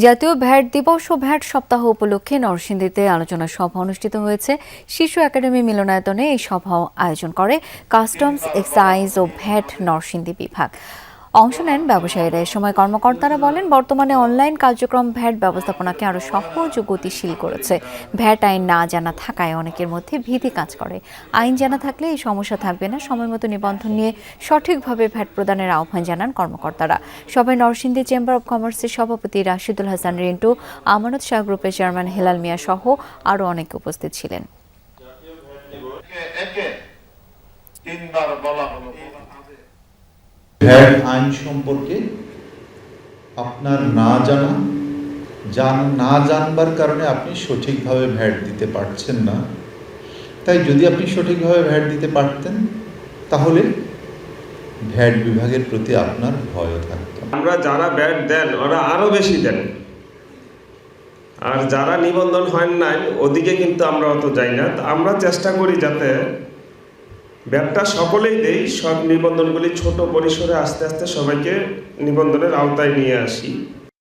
জাতীয় ভ্যাট দিবস ও ভ্যাট সপ্তাহ উপলক্ষে নরসিংদীতে আলোচনা সভা অনুষ্ঠিত হয়েছে। শিশু একাডেমি মিলনায়তনে এই সভা আয়োজন করে কাস্টমস, এক্সাইজ ও ভ্যাট নরসিংদী বিভাগ। অংশ নেন ব্যবসায়ীরা। এ সময় কর্মকর্তারা বলেন, বর্তমানে অনলাইন কার্যক্রম ভ্যাট ব্যবস্থাপনাকে আরও সহজ ও গতিশীল করেছে। ভ্যাট আইন না জানা থাকায় অনেকের মধ্যে ভীতি কাজ করে। আইন জানা থাকলে এই সমস্যা থাকবে না। সময়মতো নিবন্ধন নিয়ে সঠিকভাবে ভ্যাট প্রদানের আহ্বান জানান কর্মকর্তারা। সভায় নরসিংদী চেম্বার অব কমার্সের সভাপতি রাশিদুল হাসান রিন্টু, আমানত শাহ গ্রুপের চেয়ারম্যান হেলাল মিয়া সহ আরও অনেকে উপস্থিত ছিলেন। ভ্যাট আইন সম্পর্কে আপনার না জানবার কারণে আপনি সঠিকভাবে ভ্যাট দিতে পারছেন না। তাই যদি আপনি সঠিকভাবে ভ্যাট দিতে পারতেন তাহলে ভ্যাট বিভাগের প্রতি আপনার ভয় থাকতো। আমরা যারা ভ্যাট দেন ওরা আরো বেশি দেন, আর যারা নিবন্ধন হয় নাই ওদিকে কিন্তু আমরা অত যাই না। আমরা চেষ্টা করি যাতে ভ্যাটটা সকলেই দেই, সব নিবন্ধনগুলি ছোট পরিসরে আস্তে আস্তে সবাইকে নিবন্ধনের আওতায় নিয়ে আসি।